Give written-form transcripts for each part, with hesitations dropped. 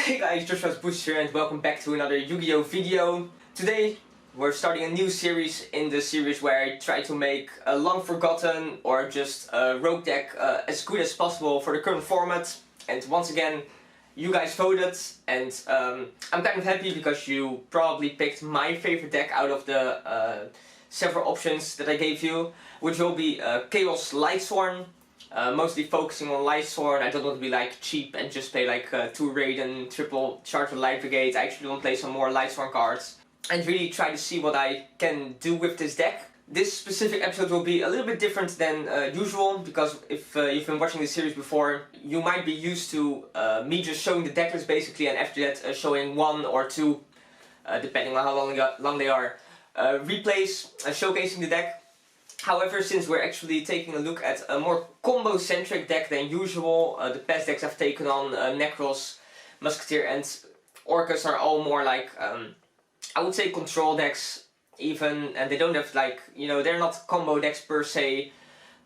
Hey guys, Joshua's Boost here and welcome back to another Yu-Gi-Oh video. Today we're starting a new series in the series where I try to make a long forgotten or just a rogue deck as good as possible for the current format. And once again, you guys voted and I'm kind of happy because you probably picked my favorite deck out of the several options that I gave you, which will be Chaos Lightsworn. Mostly focusing on Lightsworn. I don't want to be like cheap and just play like 2 raid and triple charge with Light Brigade. I actually want to play some more Lightsworn cards and really try to see what I can do with this deck. This specific episode will be a little bit different than usual, because if you've been watching this series before, you might be used to me just showing the deck list basically, and after that showing 1 or 2, depending on how long they are, replays showcasing the deck. However, since we're actually taking a look at a more combo-centric deck than usual, the past decks I've taken on Necros, Musketeer and Orcus are all more like, I would say control decks even, and they don't have like, you know, they're not combo decks per se,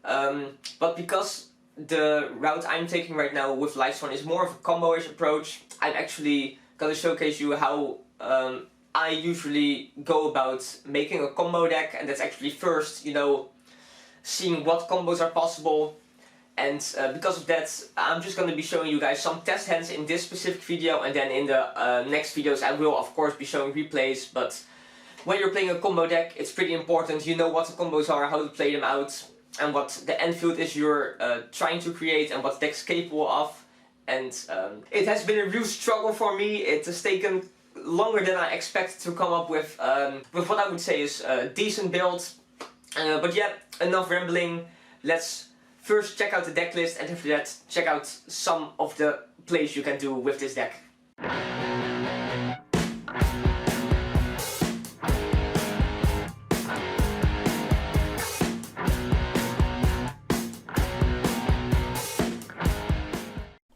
but because the route I'm taking right now with Lightsworn is more of a combo-ish approach, I'm actually gonna showcase you how I usually go about making a combo deck, and that's actually first, you know, seeing what combos are possible. And because of that, I'm just going to be showing you guys some test hands in this specific video, and then in the next videos I will of course be showing replays. But when you're playing a combo deck, it's pretty important you know what the combos are, how to play them out, and what the end field is you're trying to create and what the deck's capable of. And it has been a real struggle for me. It has taken longer than I expected to come up with what I would say is a decent build. But yeah, enough rambling. Let's first check out the deck list, and after that check out some of the plays you can do with this deck.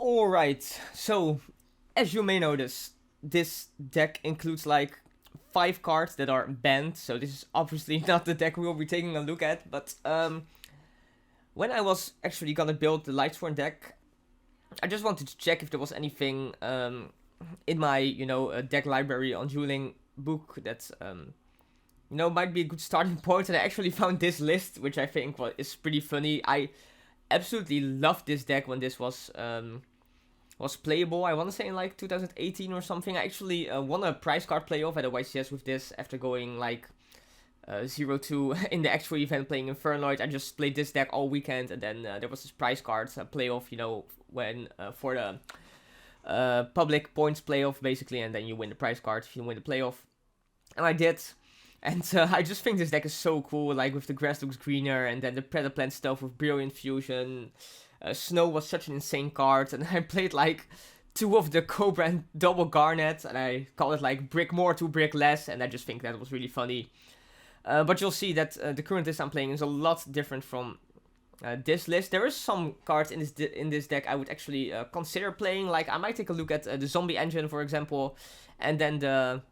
Alright, so as you may notice, this deck includes like 5 cards that are banned, so this is obviously not the deck we'll be taking a look at. But when I was actually gonna build the Lightsworn deck, I just wanted to check if there was anything in my, you know, deck library on Dueling book that, you know, might be a good starting point. And I actually found this list, which I think is pretty funny. I absolutely loved this deck when this was playable. I want to say in like 2018 or something. I actually won a prize card playoff at a YCS with this after going like 0-2 in the actual event playing Infernoid. I just played this deck all weekend, and then there was this prize card playoff, you know, when for the public points playoff basically, and then you win the prize card if you win the playoff. And I did. And I just think this deck is so cool, like with the grass looks greener, and then the Predaplant stuff with Brilliant Fusion. Snow was such an insane card, and I played like 2 of the Cobra and double Garnet, and I called it like brick more to brick less, and I just think that was really funny. But you'll see that the current list I'm playing is a lot different from this list. There is some cards in this deck I would actually consider playing. Like I might take a look at the Zombie Engine, for example, and then the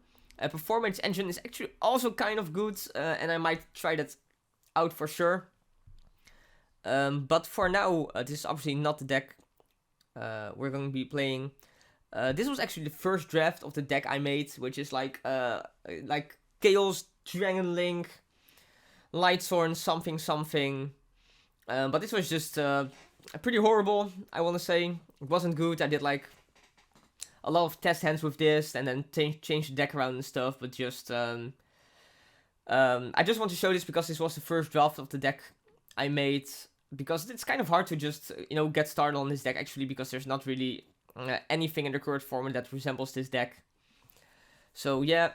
Performance Engine is actually also kind of good, and I might try that out for sure. But for now, this is obviously not the deck we're going to be playing. This was actually the first draft of the deck I made, which is like Chaos, Dragon Link, Lightsworn, something something. But this was just pretty horrible, I want to say. It wasn't good. I did like a lot of test hands with this, and then changed the deck around and stuff. But just I just want to show this because this was the first draft of the deck I made, because it's kind of hard to just, you know, get started on this deck actually, because there's not really anything in the current format that resembles this deck. So yeah,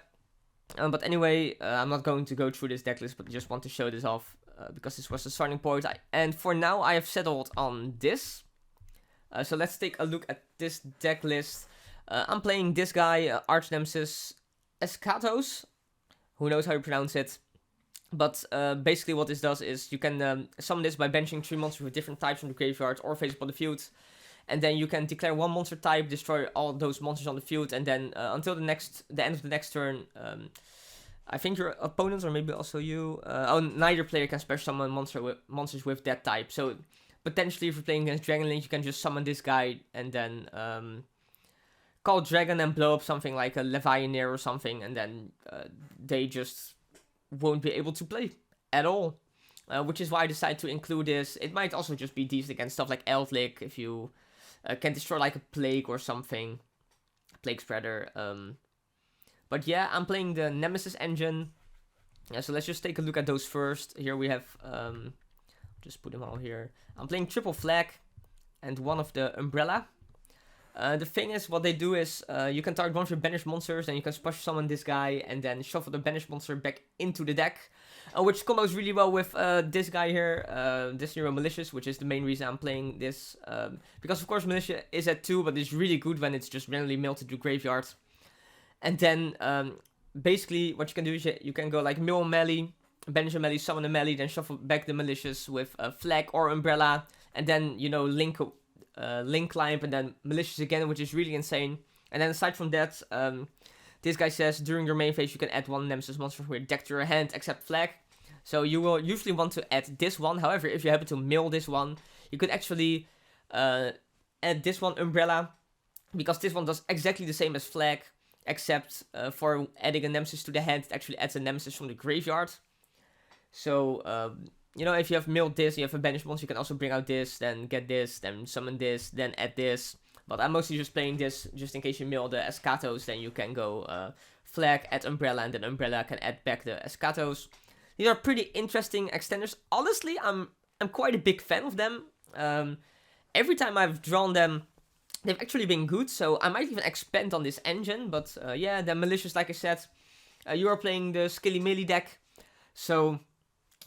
but anyway, I'm not going to go through this deck list, but I just want to show this off because this was the starting point. And for now I have settled on this. So let's take a look at this deck list. I'm playing this guy, Archnemesis Escatos. Who knows how you pronounce it. But basically what this does is you can summon this by benching 3 monsters with different types from the graveyard or face upon the field. And then you can declare 1 monster type, destroy all those monsters on the field, and then until the end of the next turn, I think your opponents, or maybe also you, neither player can special summon monsters with that type. So potentially if you're playing against Dragon Link, you can just summon this guy and then call Dragon and blow up something like a Levianeer or something, and then they just won't be able to play at all. Which is why I decided to include this. It might also just be decent against stuff like Elflick, if you can destroy like a Plague or something. Plague Spreader. But yeah, I'm playing the Nemesis engine. So let's just take a look at those first. Here we have, just put them all here. I'm playing triple flag and one of the Umbrella. The thing is, what they do is, you can target one of your banished monsters, and you can special summon this guy, and then shuffle the banished monster back into the deck. Which combos really well with this guy here, this hero Malicious, which is the main reason I'm playing this. Because of course Militia is at 2, but it's really good when it's just randomly melted to graveyard. And then, basically, what you can do is you can go like mill melee, banish a melee, summon a melee, then shuffle back the Malicious with a flag or Umbrella, and then, you know, link climb, and then Malicious again, which is really insane. And then aside from that, this guy says, during your main phase, you can add one Nemesis monster from your deck to your hand, except flag. So you will usually want to add this one. However, if you happen to mill this one, you could actually add this one, Umbrella, because this one does exactly the same as flag, except for adding a Nemesis to the hand, it actually adds a Nemesis from the graveyard. So, you know, if you have milled this, you have a banished monster, you can also bring out this, then get this, then summon this, then add this. But I'm mostly just playing this, just in case you mill the Escatos, then you can go flag, add Umbrella, and then Umbrella can add back the Escatos. These are pretty interesting extenders. Honestly, I'm quite a big fan of them. Every time I've drawn them, they've actually been good, so I might even expand on this engine. But yeah, the Malicious, like I said, you are playing the Skilly Melee deck, so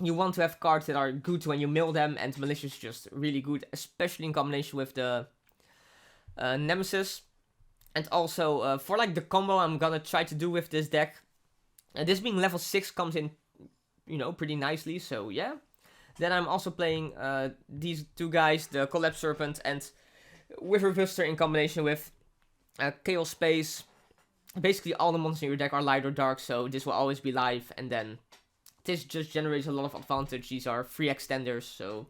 you want to have cards that are good when you mill them, and Malicious is just really good, especially in combination with the Nemesis. And also, for like the combo I'm gonna try to do with this deck, this being level 6 comes in, you know, pretty nicely, so yeah. Then I'm also playing these two guys, the Collapse Serpent and Wither Buster in combination with Chaos Space. Basically all the monsters in your deck are light or dark, so this will always be live, and then this just generates a lot of advantage. These are free extenders, so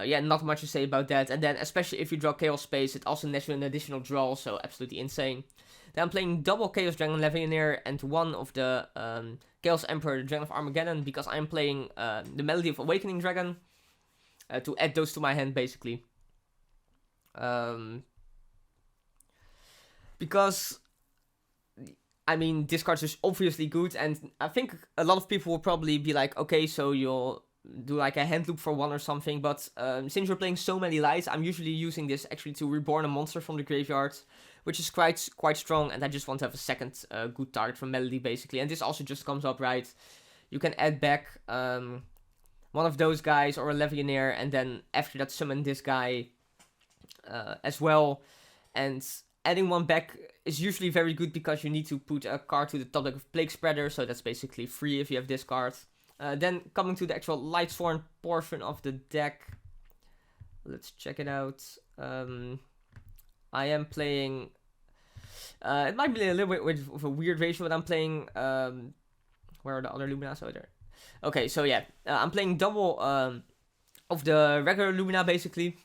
yeah, not much to say about that. And then especially if you draw Chaos Space, it also nets you an additional draw, so absolutely insane. Then I'm playing double Chaos Dragon Levianeer and one of the Chaos Emperor, the Dragon of Armageddon, because I'm playing the Melody of Awakening Dragon to add those to my hand, basically. Because, I mean, this card is obviously good, and I think a lot of people will probably be like, okay, so you'll do like a hand loop for one or something, but since you're playing so many lights, I'm usually using this actually to reborn a monster from the graveyard, which is quite strong, and I just want to have a second good target from Melody, basically. And this also just comes up right. You can add back one of those guys or a Levianeer, and then after that summon this guy as well. And adding one back is usually very good because you need to put a card to the top deck of Plague Spreader, so that's basically free if you have this card. Then coming to the actual Lightsworn portion of the deck, let's check it out. I am playing, it might be a little bit with a weird ratio, but I'm playing, where are the other Lumina? So there. Okay, so yeah, I'm playing double of the regular Lumina, basically.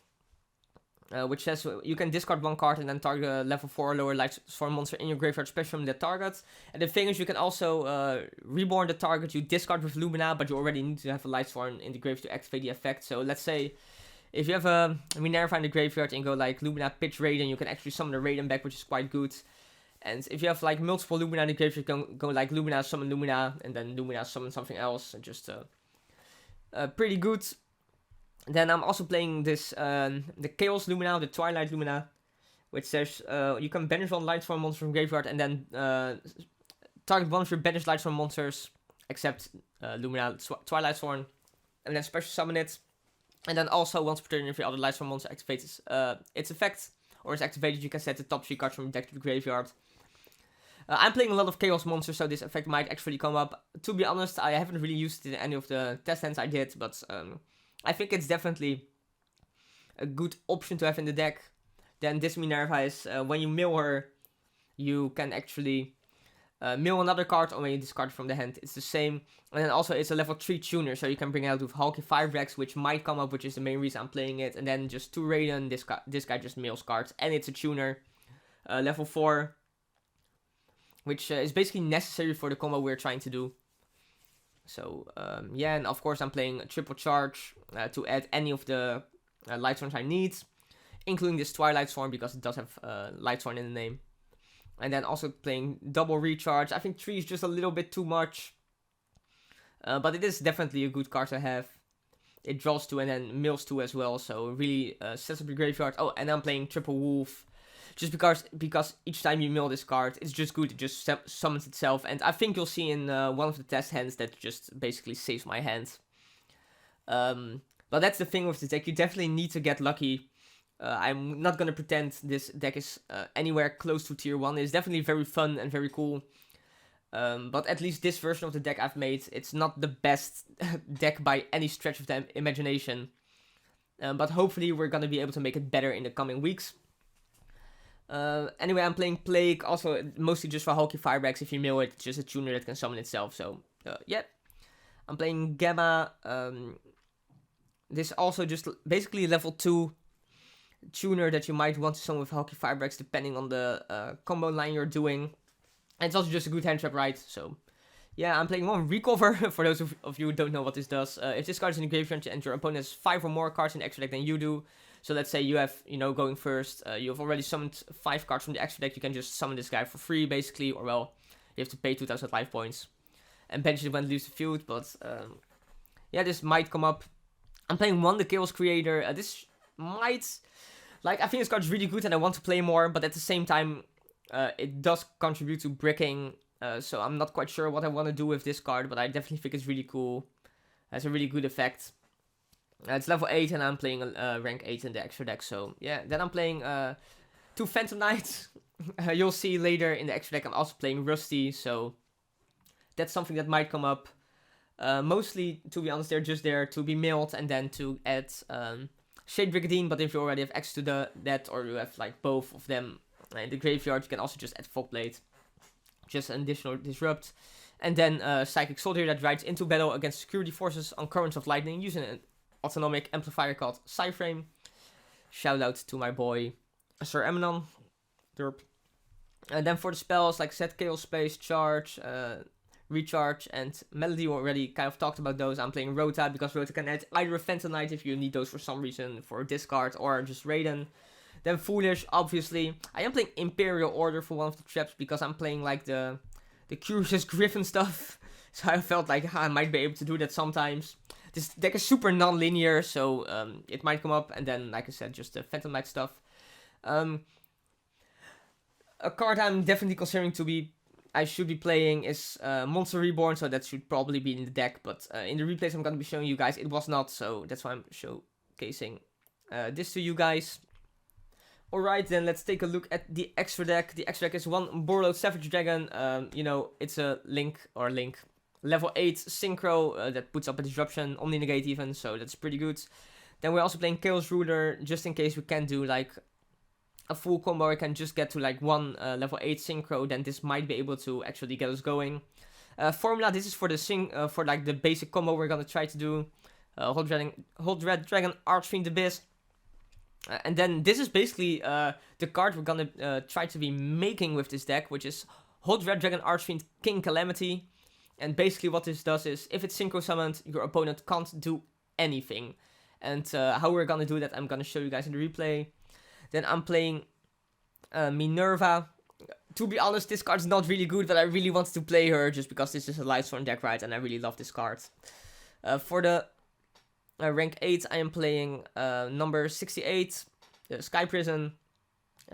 Which says you can discard one card and then target a level 4 or lower Lightsworn monster in your graveyard special from the target. And the thing is, you can also reborn the target you discard with Lumina, but you already need to have a Lightsworn in the graveyard to activate the effect. So let's say if you have a Minerva in the graveyard and go like Lumina Pitch Raiden, you can actually summon the Raiden back, which is quite good. And if you have like multiple Lumina in the graveyard, you can go like Lumina, summon Lumina, and then Lumina, summon something else. Just pretty good. Then I'm also playing this, the Chaos Lumina, the Twilight Lumina, which says you can banish one Lightsworn monster from graveyard and then target one of your banished Lightsworn monsters, except Lumina Twilight Sworn, and then special summon it. And then also once per turn, if your other Lightsworn monster activates its effect or is activated, you can set the top 3 cards from your deck to the graveyard. I'm playing a lot of Chaos monsters, so this effect might actually come up. To be honest, I haven't really used it in any of the test hands I did, but I think it's definitely a good option to have in the deck. Then this Minerva is, when you mill her, you can actually mill another card, or when you discard from the hand, it's the same. And then also it's a level 3 tuner, so you can bring it out with Hulky 5 Rex, which might come up, which is the main reason I'm playing it. And then just 2 Raiden, this guy just mills cards, and it's a tuner. level 4, which is basically necessary for the combo we're trying to do. So yeah, and of course I'm playing a triple charge to add any of the Lightsworns I need, including this Twilight Sworn because it does have Lightsworn in the name. And then also playing double recharge. I think 3 is just a little bit too much, but it is definitely a good card to have. It draws 2 and then mills 2 as well, so really sets up the graveyard. Oh, and I'm playing triple wolf, just because each time you mill this card, it's just good. It just summons itself, and I think you'll see in one of the test hands that just basically saves my hand. But that's the thing with this deck. You definitely need to get lucky. I'm not gonna pretend this deck is anywhere close to tier 1. It's definitely very fun and very cool. But at least this version of the deck I've made, it's not the best deck by any stretch of the imagination. But hopefully we're gonna be able to make it better in the coming weeks. Anyway, I'm playing Plague, also mostly just for Hulky Firebracks. If you mill it, it's just a tuner that can summon itself, so yeah. I'm playing Gamma. This also just basically level 2 tuner that you might want to summon with Hulky Firebracks depending on the combo line you're doing. And it's also just a good hand trap, right? So yeah, I'm playing one Recover, for those of you who don't know what this does. If this card is in the graveyard and your opponent has 5 or more cards in the extra deck than you do, so let's say you have, going first, you have already summoned 5 cards from the extra deck, you can just summon this guy for free, basically, or well, you have to pay 2,000 life points, and bench it when it leaves the field, but yeah, this might come up. I'm playing one the Chaos Creator. This might, I think this card is really good and I want to play more, but at the same time, it does contribute to bricking, so I'm not quite sure what I want to do with this card, but I definitely think it's really cool. It has a really good effect. It's level 8 and I'm playing rank 8 in the extra deck, so yeah. Then I'm playing 2 Phantom Knights. You'll see later in the extra deck I'm also playing Rusty, so that's something that might come up. Mostly, to be honest, they're just there to be milled and then to add Shade Brigadine, but if you already have access to that, or you have both of them in the graveyard, you can also just add Fogblade. Just an additional disrupt. And then Psychic Soldier that rides into battle against security forces on Currents of Lightning using an autonomic amplifier called Psyframe. Shout out to my boy Sir Eminon. Derp. And then for the spells like Set Chaos Space, Charge, Recharge, and Melody, already kind of talked about those. I'm playing Rota because Rota can add either a Phantom Knight if you need those for some reason for a discard, or just Raiden. Then Foolish, obviously. I am playing Imperial Order for one of the traps because I'm playing the Curious Griffin stuff. So I felt like I might be able to do that sometimes. This deck is super non-linear, so it might come up. And then, like I said, just the Phantom Knight stuff. A card I'm definitely considering I should be playing is Monster Reborn, so that should probably be in the deck. But in the replays I'm going to be showing you guys, it was not, so that's why I'm showcasing this to you guys. Alright, then let's take a look at the extra deck. The extra deck is one Borreload Savage Dragon. It's a Link. Level 8 Synchro that puts up a Disruption, Omni Negate even, so that's pretty good. Then we're also playing Chaos Ruler, just in case we can't do a full combo. I can just get to one level 8 Synchro, then this might be able to actually get us going. Formula, this is for the the basic combo we're gonna try to do. Hold Red Dragon, Archfiend Abyss. And then this is basically the card we're gonna try to be making with this deck, which is Hold Red Dragon, Archfiend, King Calamity. And basically what this does is, if it's synchro summoned, your opponent can't do anything. And how we're gonna do that, I'm gonna show you guys in the replay. Then I'm playing Minerva. To be honest, this card's not really good, but I really wanted to play her just because this is a Lightsworn deck, right? And I really love this card. For the rank 8, I am playing number 68, Sky Prison.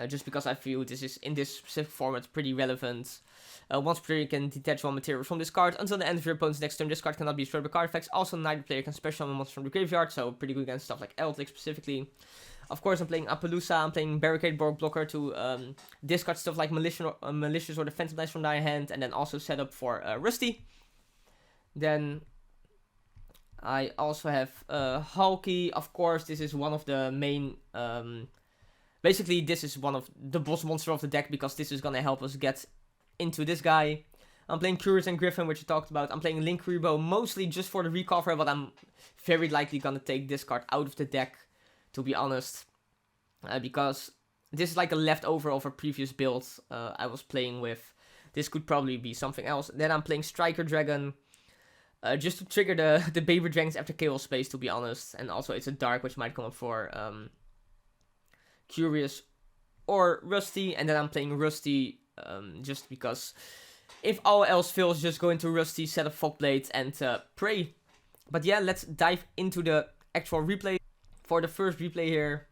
Just because I feel this is, in this specific format, pretty relevant. Once per turn, you can detach one material from this card. Until the end of your opponent's next turn, this card cannot be destroyed by card effects. Also, neither player can special summon monsters from the graveyard, so pretty good against stuff like Eldritch specifically. Of course, I'm playing Appaloosa. I'm playing Barricade Borg Blocker to discard stuff like Malicious or the Phantom Knights from my hand, and then also set up for Rusty. Then I also have Hulky. Of course, this is one of the main... basically, this is one of the boss monster of the deck, because this is gonna help us get into this guy. I'm playing Curious and Griffin, which I talked about. I'm playing Link Rebo, mostly just for the recover, but I'm very likely gonna take this card out of the deck, to be honest. Because This is like a leftover of a previous build I was playing with. This could probably be something else. Then I'm playing Striker Dragon. Just to trigger the Baby Dragons after Chaos Space, to be honest. And also it's a Dark, which might come up for Curious or Rusty. And then I'm playing Rusty just because if all else fails, just go into Rusty, set up Fog Blade, and pray. But yeah, let's dive into the actual replay. For the first replay here,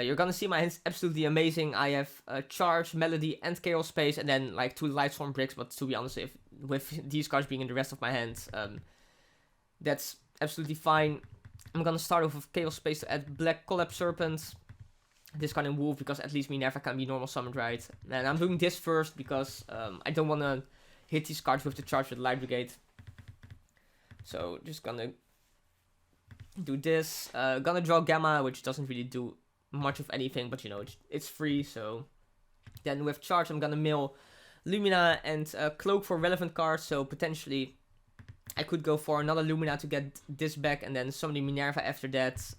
you're gonna see my hands absolutely amazing. I have Charge, Melody, and Chaos Space, and then like 2 Lightsworn bricks. But to be honest, if with these cards being in the rest of my hands, that's absolutely fine. I'm gonna start off with Chaos Space to add Black Collapse Serpent. This card in Wolf because at least Minerva can be normal summoned, right? And I'm doing this first because I don't wanna hit these cards with the Charge with Light Brigade. So just gonna do this. Gonna draw Gamma, which doesn't really do much of anything, but you know, it's free. So then with Charge, I'm gonna mill Lumina and Cloak for relevant cards. So potentially I could go for another Lumina to get this back, and then summoning Minerva after that,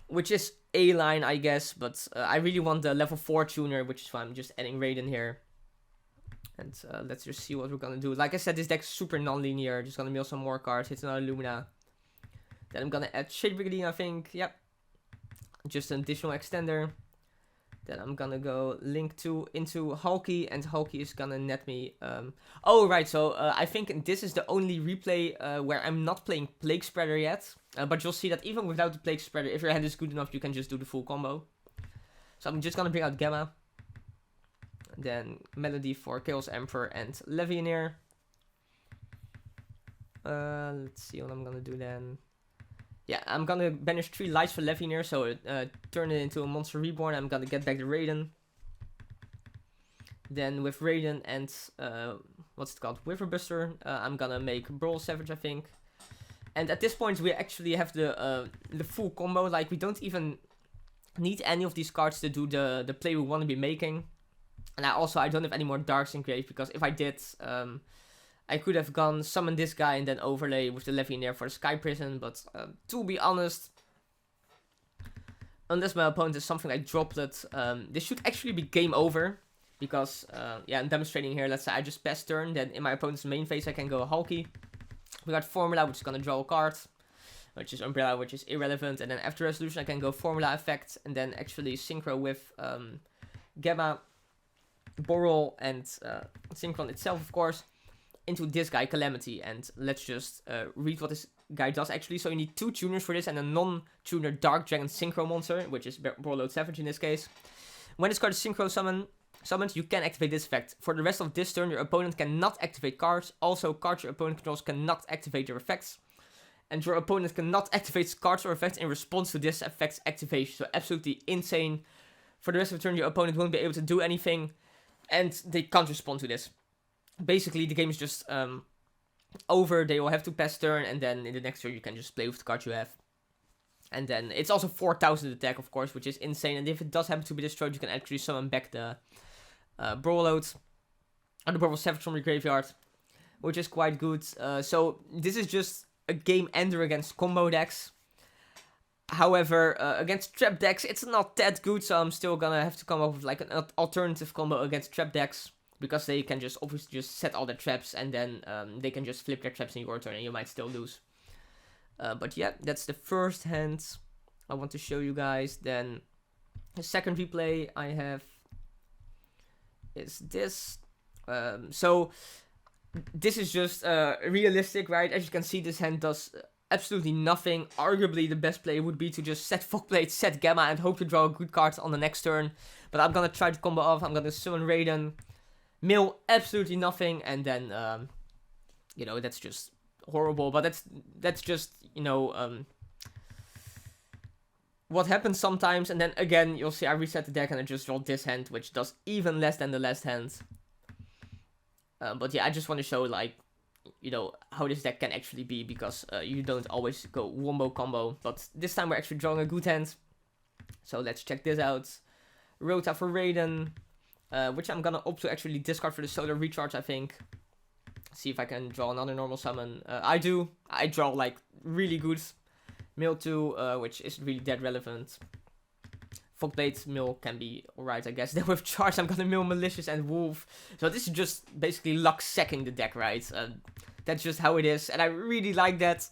which is a line, I guess. But I really want the level 4 tuner, which is why I'm just adding Raiden here. And let's just see what we're gonna do. Like I said, this deck's super non-linear. Just gonna mill some more cards, hit another Lumina. Then I'm gonna add Shade Brigadier, I think. Yep. Just an additional extender. Then I'm gonna go Link 2 into Hulky, and Hulky is gonna net me. Oh, right, so I think this is the only replay where I'm not playing Plague Spreader yet. But you'll see that even without the Plague Spreader, if your hand is good enough, you can just do the full combo. So I'm just gonna bring out Gamma. Then Melody for Chaos Emperor and Legionnaire. Let's see what I'm gonna do then. Yeah, I'm gonna banish 3 lights for Legionnaire, so turn it into a Monster Reborn. I'm gonna get back the Raiden. Then with Raiden and what's it called, Wiverbuster, I'm gonna make Brawl Savage, I think. And at this point, we actually have the full combo. Like, we don't even need any of these cards to do the play we want to be making. And I don't have any more Darks in grave, because if I did, I could have gone summon this guy and then overlay with the Legionnaire for the Sky Prison. But to be honest, unless my opponent is something like Droplet, this should actually be game over. Because, yeah, I'm demonstrating here. Let's say I just pass turn, then in my opponent's main phase I can go Hulky. We got Formula, which is gonna draw a card, which is Umbrella, which is irrelevant. And then after Resolution I can go Formula Effect, and then actually synchro with Gamma, Boral, and Synchron itself, of course, into this guy, Calamity. And let's just read what this guy does actually. So you need 2 tuners for this and a non-tuner Dark Dragon Synchro monster, which is Borload Savage in this case. When this card is Synchro summoned, you can activate this effect. For the rest of this turn, your opponent cannot activate cards. Also, cards your opponent controls cannot activate their effects. And your opponent cannot activate cards or effects in response to this effect's activation. So absolutely insane. For the rest of the turn, your opponent won't be able to do anything, and they can't respond to this. Basically, the game is just over. They will have to pass turn, and then in the next turn, you can just play with the cards you have. And then it's also 4,000 attack, of course, which is insane. And if it does happen to be destroyed, you can actually summon back the Brawload, or the Brawl Savage from your graveyard, which is quite good. So this is just a game ender against combo decks. However, against trap decks, it's not that good, so I'm still gonna have to come up with like an alternative combo against trap decks, because they can just obviously just set all their traps, and then they can just flip their traps in your turn, and you might still lose. But yeah, that's the first hand I want to show you guys. Then the second replay I have is this. So this is just realistic, right? As you can see, this hand does absolutely nothing. Arguably, the best play would be to just set Fogblade, set Gamma, and hope to draw a good card on the next turn. But I'm gonna try to combo off. I'm gonna summon Raiden, mill absolutely nothing, and then you know, that's just horrible. But that's just, you know, what happens sometimes. And then again, you'll see I reset the deck and I just draw this hand, which does even less than the last hand. But yeah, I just want to show, like, you know, how this deck can actually be, because you don't always go wombo combo. But this time we're actually drawing a good hand. So let's check this out. Rota for Raiden, which I'm gonna opt to actually discard for the Solar Recharge, I think. See if I can draw another normal summon. I do. I draw, like, really good. Mill 2, which isn't really that relevant. Folkblade mill can be alright, I guess. Then with charge, I'm gonna mill Malicious and Wolf. So this is just basically luck sacking the deck, right? That's just how it is, and I really like that.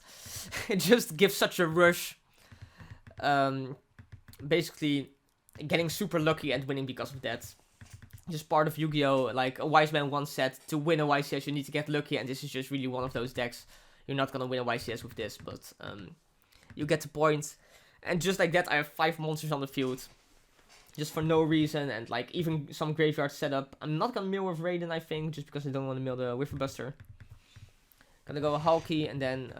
It just gives such a rush. Basically, getting super lucky and winning because of that. Just part of Yu-Gi-Oh! Like, a Wise Man once said, to win a YCS you need to get lucky, and this is just really one of those decks. You're not gonna win a YCS with this, but you get the point. And just like that, I have 5 monsters on the field. Just for no reason, and like, even some graveyard setup. I'm not gonna mill with Raiden, I think, just because I don't want to mill the Witherbuster. Gonna go Hulky, and then,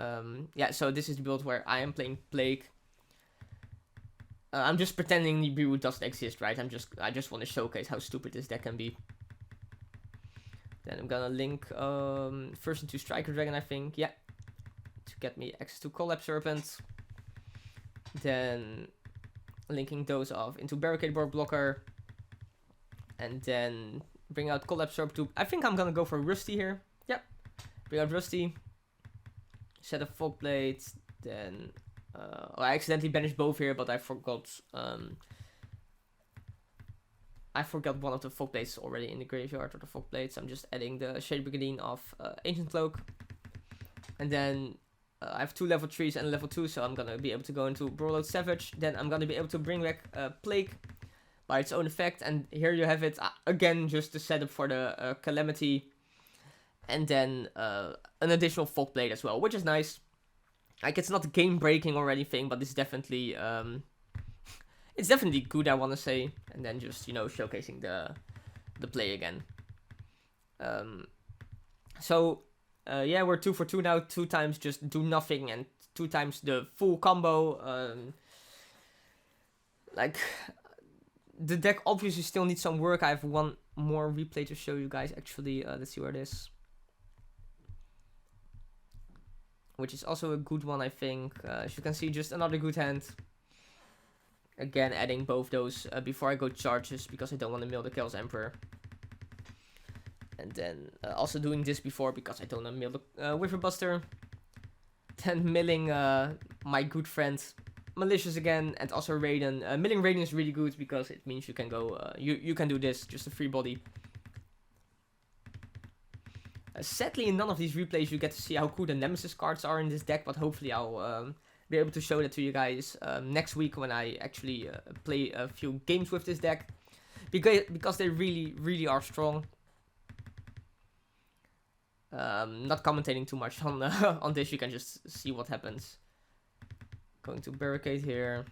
yeah, so this is the build where I am playing Plague. I'm just pretending Nibiru doesn't exist, right? I just want to showcase how stupid this deck can be. Then I'm gonna link first into Striker Dragon, I think, yeah, to get me access to Collapse Serpent. Then linking those off into Barricade Board Blocker, and then bring out Collapse Serpent to. I think I'm gonna go for Rusty here. Yep, bring out Rusty. Set up Folkblade, then. I accidentally banished both here, but I forgot. I forgot one of the Folkblades already in the graveyard, or the Folkblades. I'm just adding the Shade Brigandine of Ancient Cloak, and then I have 2 level 3s and a level 2, so I'm gonna be able to go into Brawlout Savage. Then I'm gonna be able to bring back Plague by its own effect, and here you have it again, just the setup for the Calamity, and then an additional Folkblade as well, which is nice. Like, it's not game breaking or anything, but it's definitely it's definitely good, I want to say. And then just, you know, showcasing the play again. Yeah, we're 2 for 2 now. 2 times just do nothing, and 2 times the full combo. Like, the deck obviously still needs some work. I have one more replay to show you guys, actually. Let's see where it is. Which is also a good one, I think. As you can see, just another good hand. Again, adding both those before I go charges, because I don't want to mill the Chaos Emperor. And then also doing this before, because I don't want to mill the Witherbuster. Then milling my good friend Malicious again, and also Raiden. Milling Raiden is really good, because it means you can go, you can do this, just a free body. Sadly, in none of these replays you get to see how cool the Nemesis cards are in this deck, but hopefully I'll be able to show that to you guys next week when I actually play a few games with this deck, because they really are strong. Not commentating too much on on this, you can just see what happens. Going to Barricade here,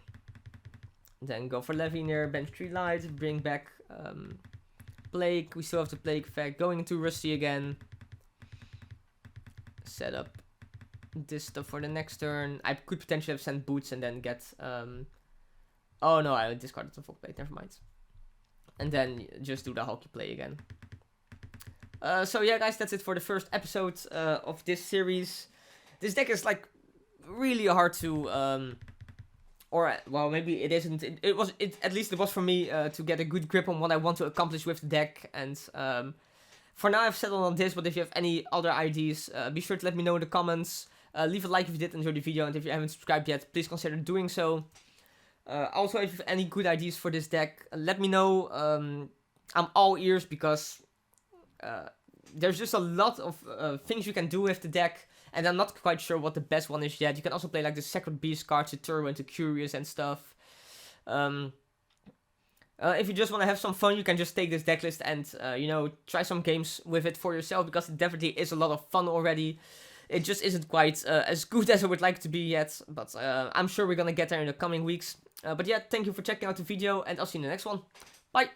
then go for Levine here, bench 3 lights, bring back Plague. We still have the Plague effect, going into Rusty again. Set up this stuff for the next turn. I could potentially have sent Boots and then get oh no, I discarded the Folkblade, never mind. And then just do the Hulky play again. So yeah, guys, that's it for the first episode of this series. This deck is like really hard to or well, maybe it isn't. At least it was for me to get a good grip on what I want to accomplish with the deck. And for now, I've settled on this, but if you have any other ideas, be sure to let me know in the comments. Leave a like if you did enjoy the video, and if you haven't subscribed yet, please consider doing so. Also, if you have any good ideas for this deck, let me know. I'm all ears, because there's just a lot of things you can do with the deck, and I'm not quite sure what the best one is yet. You can also play like the Sacred Beast cards, to Turbo into Curious and stuff. If you just want to have some fun, you can just take this decklist and, you know, try some games with it for yourself, because it definitely is a lot of fun already. It just isn't quite as good as I would like it to be yet, but I'm sure we're gonna get there in the coming weeks. But yeah, thank you for checking out the video, and I'll see you in the next one. Bye!